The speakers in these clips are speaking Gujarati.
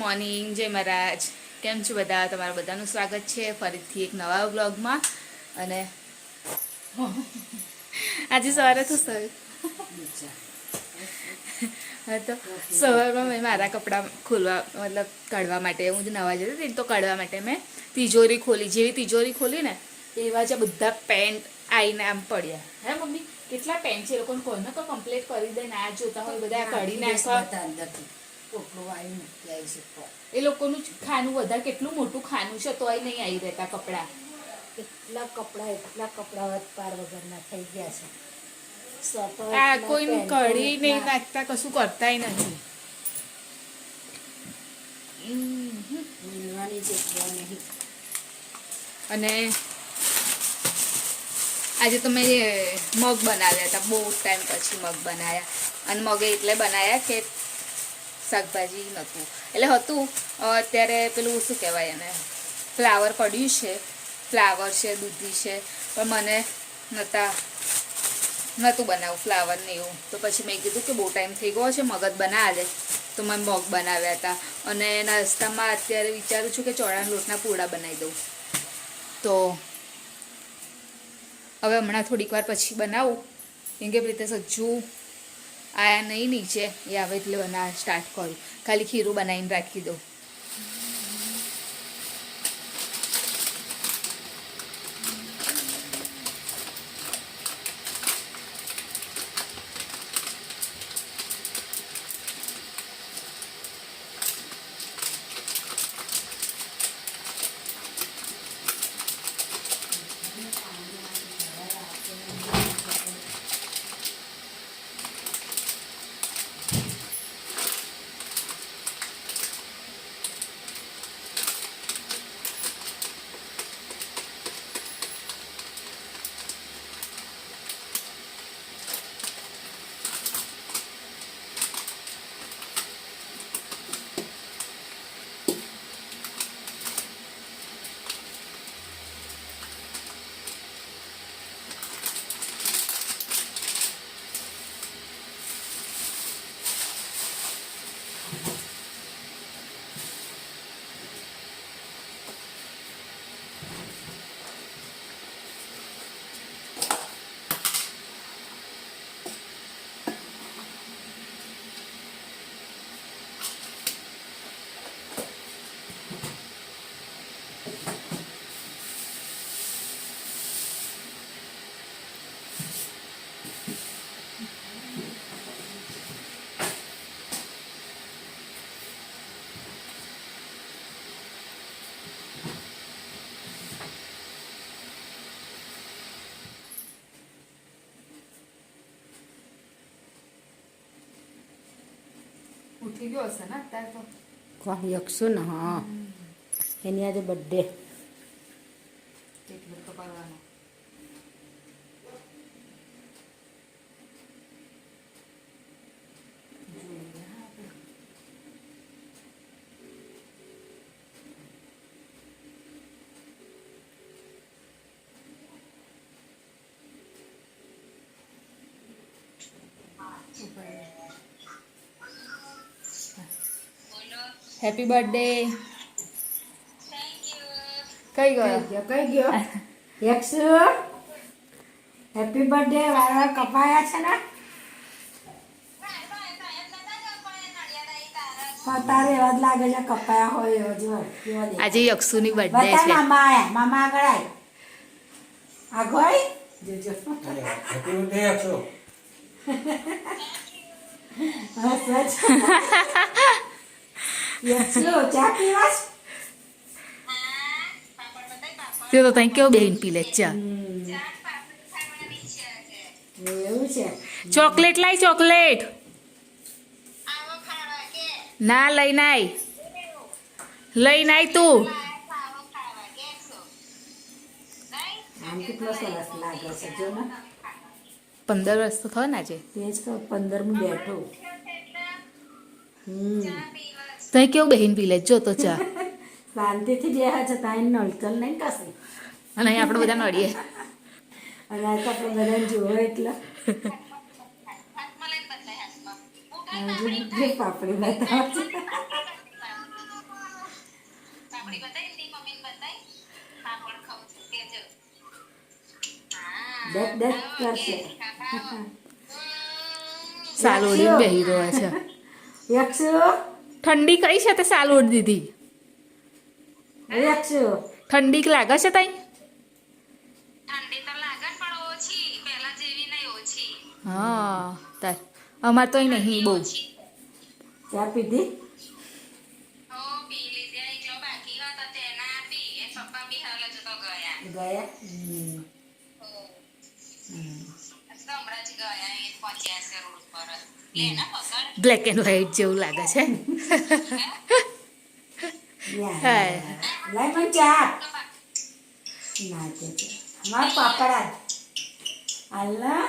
મોર્નિંગ, જય મહારાજ. કેમ છો બધા? તમારું બધાનું સ્વાગત છે ફરીથી એક નવા વ્લોગમાં. અને આજે સવારે તો સવારમાં મેં મારા કપડાં ખોલવા મતલબ કાઢવા માટે હું જે નવા જતી હતી તો કાઢવા માટે મેં તિજોરી ખોલી. જેવી તિજોરી ખોલી ને એવા જ બધા પેન્ટ આવીને આમ પડ્યા. હે મમ્મી, કેટલા પેન્ટ છે એ લોકોને કોઈને તો કમ્પ્લીટ કરી દે. ના જોતા હોય બધા કાઢી નાખવા. એ લોકોનું ખાનું વધારે કેટલું મોટું ખાનું છે તોય નહીં આવી રહેતા કપડાં. એટલા કપડા પાર વગરના થઈ ગયા છે. આ કોઈ કઢી નહીં નાખતા, કશું કરતા નથી. અને આજે તો મેં મગ બનાવ્યા હતા. બહુ ટાઈમ પછી મગ બનાવ્યા. અને મગે એટલે બનાવ્યા કે શાકભાજી નહોતું, એટલે હતું અત્યારે પેલું શું કહેવાય એને, ફ્લાવર પડ્યું છે, ફ્લાવર છે, દૂધી છે, પણ મને નહોતું બનાવું ફ્લાવર ને એવું. તો પછી મેં કીધું કે બહુ ટાઈમ થઈ ગયો છે, મગજ બનાવે તો મેં મગ બનાવ્યા હતા. અને નાસ્તામાં અત્યારે વિચારું છું કે ચોળાના લોટના પૂડા બનાવી દઉં. તો હવે હમણાં થોડીક વાર પછી બનાવું, કેમ કે રીતે સજ્જુ આયા નહીં નીચે, એ આવે એટલે બનાવવા સ્ટાર્ટ કરું. ખાલી ખીરું બનાવીને રાખી દઉં. ઉઠી ગયો હશે ને અત્યારે તો? કોણ યક્ષુ ને? હા, એની આજે બર્થડે. એટલું તો કરવાનું. Happy birthday. કઈ ગયો? યક્ષુ હેપી બર્થડે. વાળા કપાયા છે ને? તારે એવા જ લાગે છે કપાયા હોય એવો. જો આજે યક્ષુની બર્થડે છે. મામા આયા, મામા આગળ આય. આગળ જોજો. Happy birthday યક્ષુ. યક્ષુ ચા પીવાસ? તે તો તઈ કેવું બેન પી લે ચા. એવું છે? ચોકલેટ લાય, ચોકલેટ. ના લઈને આય, લઈને આય તું. આમ કેટલો સરસ લાગે છે જો ને. 15 વર્ષ તો થયો ને આજે. તે જ કહું, 15મું બેઠું. તઈ કેવું બેહીન પી લે જો તો ચા. શાંતિથી બેહા છે, તાઈ નળચલ નહીં કશું. અને અહીં આપણે બધા નડીએ. અને આ તો આપણે બધાને જોવો એટલે પાપડી બતાવે છે. દત દત કરશે સાલ ઓઢીને બેહી રહ્યો છે. યક્ષુ ઠંડી કઈ છે તે સાલ ઓઢી દીધી. યક્ષુ ઠંડી લાગે છે તઈ? હા તાર અમાર તો અહીં નહીં બહુ. ચા પીધી ગયા બ્લેક એન્ડ વ્હાઈટ જેવું લાગે છે. હા. લાઈ પણ ચા ના તે અમાર પાપડા આલા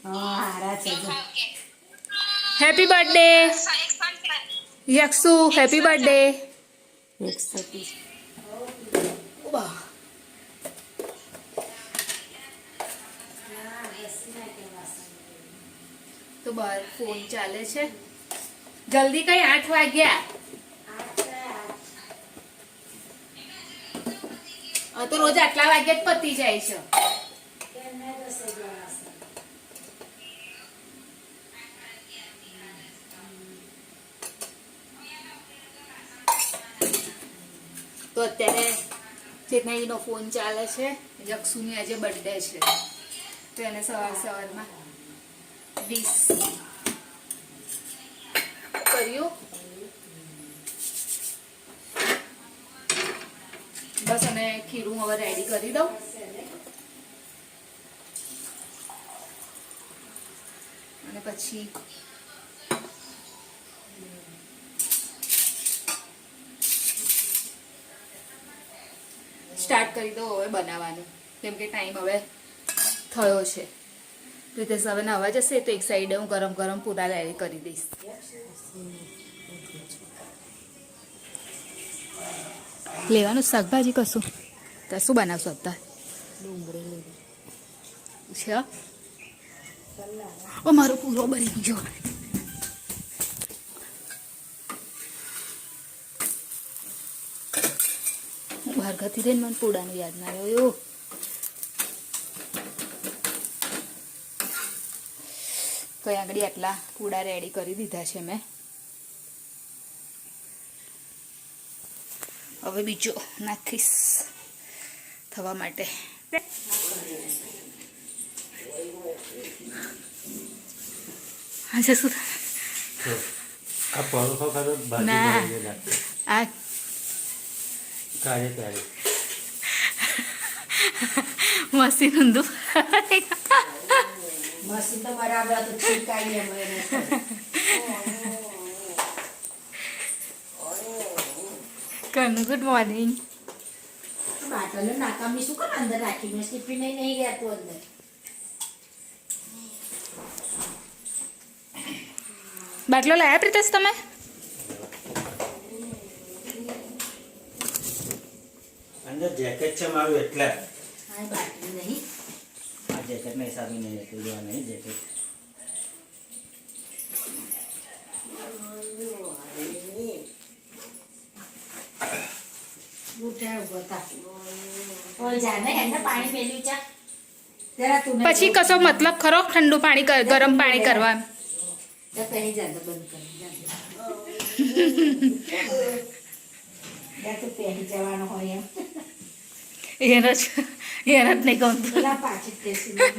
હા હારા છે જો હેપી બર્થડે યક્ષુ, હેપી બર્થડે. 130 તો બહાર ફોન ચાલે છે. જલ્દી કઈ 8 વાગ્યા. તો રોજ આટલા વાગ્યા જ પતી જાય છે. તો અત્યારે ચેતનાઈનો ફોન ચાલે છે. યક્ષુની આજે બર્થડે છે તો એને સવારમાં 20 કર્યું. બસ અને ખીરું હવે રેડી કરી દઉં. અને પછી સ્ટાર્ટ કરી દો હવે બનાવવાનું, કેમ કે ટાઈમ હવે થયો છે. રીતેશ હવે નવા જશે તો એક સાઈડે હું ગરમ ગરમ પૂરા રેડી કરી દઈશ. લેવાનું શાકભાજી કશું તો શું બનાવશો અત્યારે? છે ઓ મારો પૂરો બની ગયો. બહાર ગતી રહીને મને પૂડાનું યાદ ના આવ્યો. તો આગળ આટલા પૂડા રેડી કરી દીધા છે મેં. હવે બીજો નાખીશ થવા માટે. આજે શું આ પરોઠો ખાધો ભાજી ના. બનાવીને નાખજો. આ કાઢે ત્યારે મસ્તી ઊંધું મસ્તી તો બરાબર તો છીકાઈ એમ એને કનુ ગુડ મોર્નિંગ. બાટલો નાકામી શું કર અંદર રાખી મેં ટિફિન નહીં ગયા તું અંદર બાટલો લાયા પ્રિતેશ તમે? અંદર જેકેટ છે મારું એટલે હા બાટલી નહીં આ જેકેટ નહીં સારું નહીં હતું જોવા નહીં જેકેટ. ઉઠાય ઉભો થા ઓય જાને એને પાણી મેલ્યું ચા જરા તું પછી કશો મતલબ ખરો ઠંડુ પાણી ગરમ પાણી કરવા? તો પહેરી જા તો બંધ કરી જા તો પહેરી જવાનો હોય એમ એને જ નહીં ગમતું. પેલા પાછી ટેસી ના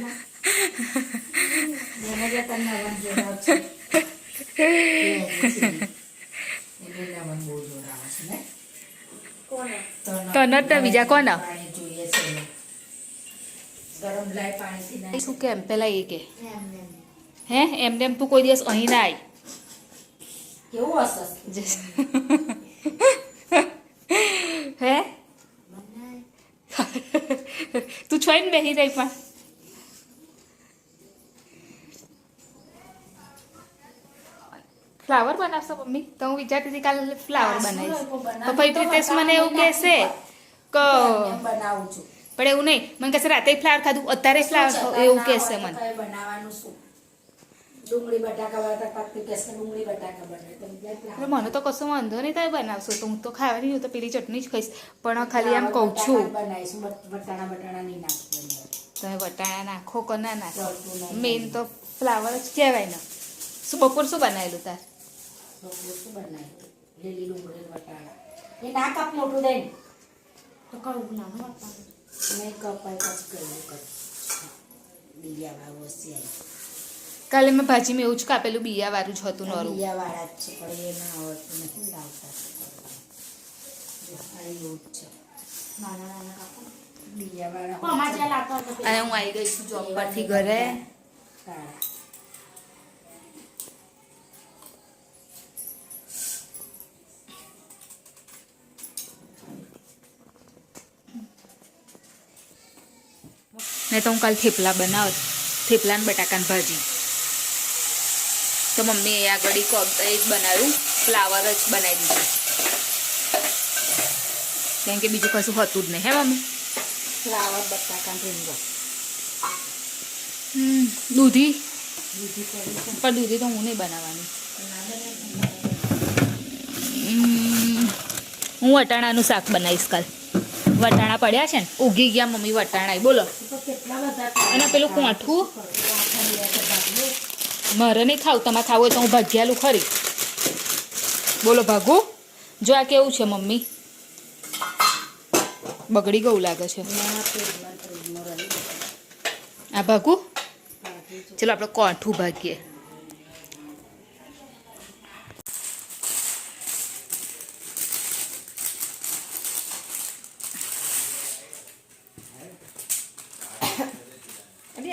મને જે તને નવન જોડાવ છે એને નવન બહુ જોડાવ છે ને તને તો બીજા કોને? પાણી જોઈએ છે ગરમ લાય પાણીથી ના શું કેમ પેલા એ કે એમ એમ હે એમને એમ તું કોઈ દિવસ અહીં ના આવી. કેવું હશે હે તું છોઈને બેસી રહી પણ ફ્લાવર બનાવશો મમ્મી? તો હું વિચારતી હતી કાલે ફ્લાવર બનાવીશ. તો પછી પ્રિતેશ મને એવું કહેશે કે બનાવું છું પણ એવું નહીં, મને કહેશે રાતે ફ્લાવર ખાધું અત્યારે ફ્લાવર એવું કહેશે મને. કઈ બનાવવાનું શું ડુંગળી બટાકા વાળા પાકતી કે ડુંગળી બટાકા બનાવે તમે એટલે મને તો કશો વાંધો નહીં થાય બનાવશો તો હું તો ખાવાની હું તો પેલી ચટણી જ ખાઈશ પણ ખાલી આમ કહું છું બનાવીશું બટાણા નહીં નાખવું તમે વટાણા નાખો કે ના નાખો ચાલતું નહીં. મેન તો ફ્લાવર જ કહેવાય ને શું બપોર શું બનાવેલું તાર શું બનાવ્યું લીલી ડુંગળી બટાણા એ ના કાપ મોટું દઈને તો કડું નાનું આપવાનું મેં કપાય પછી કર્યું કર બીજા વાળું હસી આવી કાલે મેં ભાજીમાં એવું જ કાપેલું બિયાવાળું જ હતું નરું બીજા વાળા જ છે પણ એ ના આવડતું નથી લાવતા આ એવું જ છે નાના નાના કાપો બીજા વાળા અને હું આવી ગઈ છું જોબ પરથી ઘરે કાળા નહીં તો હું કાલે થેપલા બનાવત થેપલા ને બટાકાની ભાજી તો મમ્મી એ આગળ એ જ બનાવ્યું ફ્લાવર જ બનાવી દીધું કેમ કે બીજું કશું હતું જ નહીં હે મમ્મી ફ્લાવર બટાકા રીંગણ દૂધી દૂધી કરી છે પણ દૂધી તો હું નહીં બનાવવાની હું વટાણાનું શાક બનાવીશ કાલ વટાણા પડ્યા છે ને ઉગી ગયા મમ્મી વટાણા બોલો તો કેટલા બધા અને પેલું કોઠું મારે નહીં ખાવું તમારે ખાવું હોય તો હું ભાગ્યાલું ખરી બોલો ભાગું જો આ કેવું છે મમ્મી બગડી ગયું લાગે છે આ ભાગું ચલો આપણે કોઠું ભાગીએ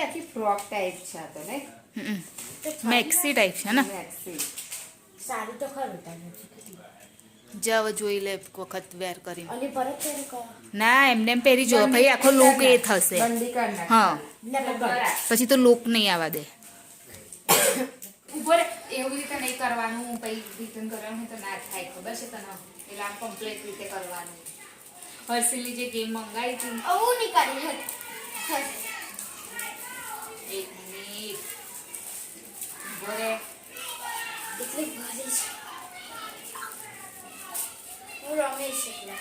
આખી ફ્રોક ટાઈપ છે આ તો ને મેક્સી ટાઈપ છે ને મેક્સી સારું તો ખરું તને જાવ જોઈ લે એક વખત વેર કરીને અને પરત તેરે કહો ના એમને એમ પહેરી જો ભાઈ આખો લુક એ થશે બંદી કર નાખ હા ને બરાબર પછી તો લુક નહીં આવવા દે ઉપર એવી રીતે નહીં કરવાનું પછી રિટર્ન કરવાનું તો ના થાય ખબર છે તને એટલે આમ કમ્પ્લીટ રીતે કરવાનું હર્ષિલી જે ગેમ મંગાવી હતી આવું નહીં કરી એક મિનિટ બોલે એટલી ભારી છે હું રમેશ એટલે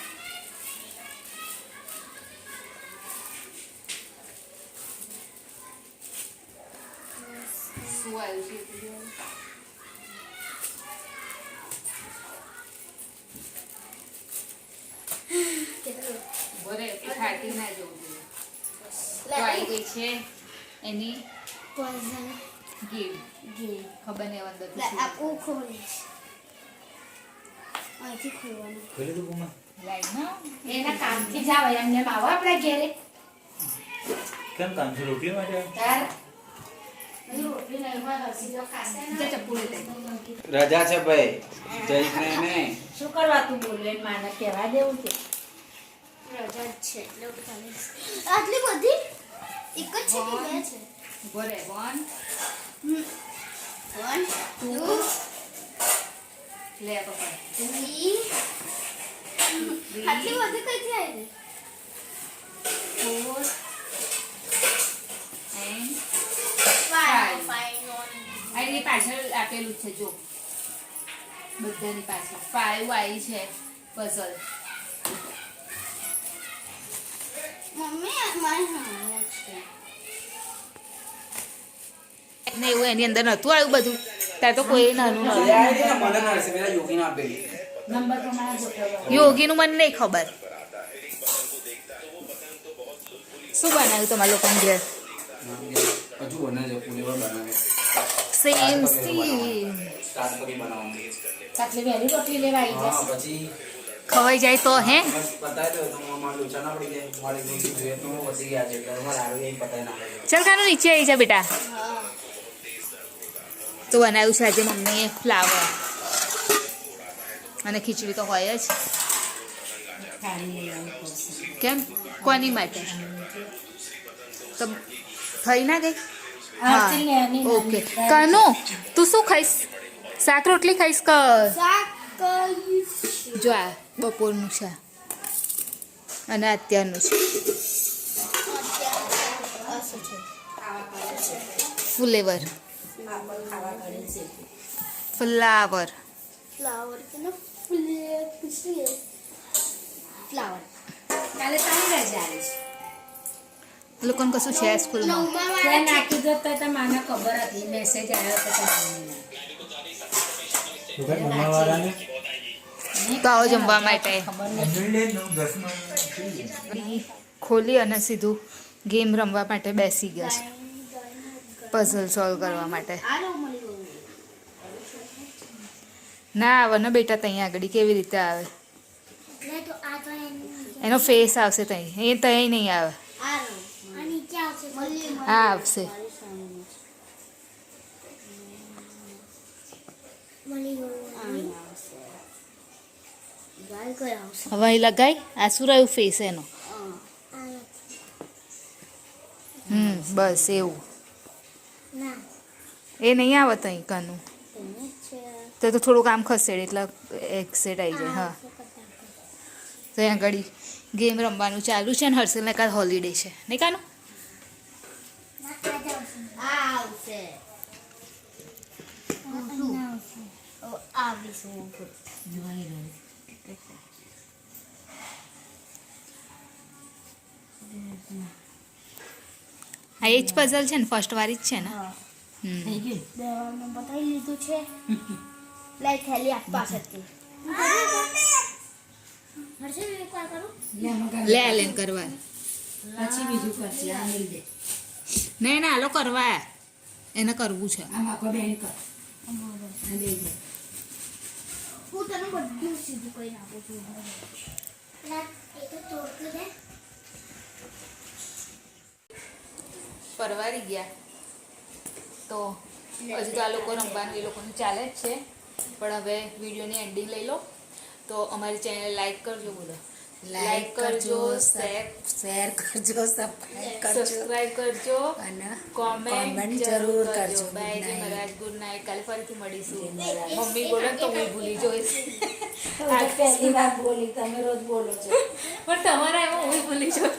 શું આવ્યું છે બોલે એ ફાટી ના જવું જોઈએ તો આવી ગઈ છે એની ગેમ ખબર નહીં અંદર આખું ખોલીશ અહીંથી ખોલવાનું ખોલી દઉં બુમા લાઈન એના કામથી જાવ એમને આવો આપણા ઘેરે કેમ કામ છે રોટલી માટે તાર રોટલી નહીં હોય હસી જો ખાશે ને ચપ્પુ લે રજા છે ભાઈ જઈને ને શું કરવા તું બોલે માને કહેવા દેવું છે રજા જ છે એટલે આટલી બધી એક જ છે કે બે છે બોલે 1 1 2 લે પકડ 3 આટલી બધી કઈથી આવી 4 and 5 આ એની પાછળ આપેલું છે જો બધાની પાછળ 5 આવી છે પઝલ મમ્મી મારી હા છે ને એવું એની અંદર નતું આવ્યું બધું ત્યાં તો કોઈ નાનું નતું મને નડશે મેરા યોગી ના આપેલી નંબર પ્રમાણે ગોઠવવા યોગીનું મને નહીં ખબર શું બનાવ્યું તમારા લોકોને ઘેર હજુ બને છે પુલેવર બનાવે સેમ સ્ટાર્ટ કરી બનાવવાનું આટલી વહેલી રોટલી લેવા આવી હા જશે પછી ખવાઈ જાય તો હે બસ પતાવી દો તો મારે લોચા ના પડી જાય મારી રોટી જોઈએ તો વધી ગયા છે એટલે મારે આવી જઈને પતાવી નાખે ચાલ ખાનું નીચે આવી જા બેટા તો બનાવ્યું છે આજે મમ્મીએ ફ્લાવર અને ખીચડી તો હોય જ ખાલી લેવાનું પડશે કેમ કોની માટે તો થઈ ના ગઈ આરતી ને એની ઓકે કાનો તું શું ખાઈશ શાક રોટલી ખાઈશ કે શાક જો આ બપોરનું છે અને અત્યારનું છે ફુલેવર માપલ ખાવા ઘડી છે ફ્લાવર ફ્લાવર કે ના ફ્લેવર ખુશી ફ્લાવર કાલે તારી રજા આવીશ એ લોકોને કશું છે સ્કૂલમાં ત્યાં નાખી દો તો મને ખબર હતી મેસેજ આવ્યો તો તું કઈ ભણવાવાળાને તો આવો જમવા માટે ખબર નહીં ખોલી અને સીધું ગેમ રમવા માટે બેસી ગયા છે પઝલ સોલ્વ કરવા માટે ના આવે ને બેટા ત્યાં આગળ કેવી રીતે આવે એટલે તો આ તો એનો ફેસ આવશે ત્યાં એ ત્યાં નહીં આવે આ નીચે આવશે આ આવશે મળી ગયું ગાય કઈ આવશે હવે અહીં લગાઈ આ શું રહ્યું ફેસ એનો બસ એવું ના એ નહીં આવે ત્યાં કાનું તો થોડુંક આમ ખસેડ એટલે એક્સેટ આવી જાય હા તો અહીંયા આગળ ગેમ રમવાનું ચાલુ છે ને હર્ષલને કાલ હોલિડે છે નહીં કાનું આ આવશે આવીશું જોઈ રહ્યું હા એ જ પઝલ છે ને ફર્સ્ટ વાળી જ છે ને થઈ ગયું દવાનું બતાવી લીધું છે લાઈ થેલી આપવા શકતી હર્ષદ એક વાર કરું લે મગર લે લેન કરવા પછી બીજું કરશે આ મિલ દે નહીં ના હાલો કરવા એને કરવું છે આમ આખો બેન કર આ બે ગયો હું તને બધું સીધું કરી નાખું છું એ તો તોડતું દે પરવારી ગયા તો હજુ તો આ લોકો રમવાનું એ લોકોનું ચાલે જ છે પણ હવે વિડીયોની એન્ડિંગ લઈ લો તો અમારી ચેનલ લાઈક કરજો બોલો લાઈક કરજો શેર કરજો સબસ્ક્રાઇબ કરજો અને કોમેન્ટ comment જરૂર જરૂર કરજો કરજો. બાય Good જય night. મહારાજ ગુડ નાઇટ કાલે ફરીથી મળીશું મમ્મી બોલે તો હું ભૂલી જોઈશ પહેલી વાર બોલી તમે રોજ બોલો છો પણ તમારા એમાં હું ભૂલી જાઉં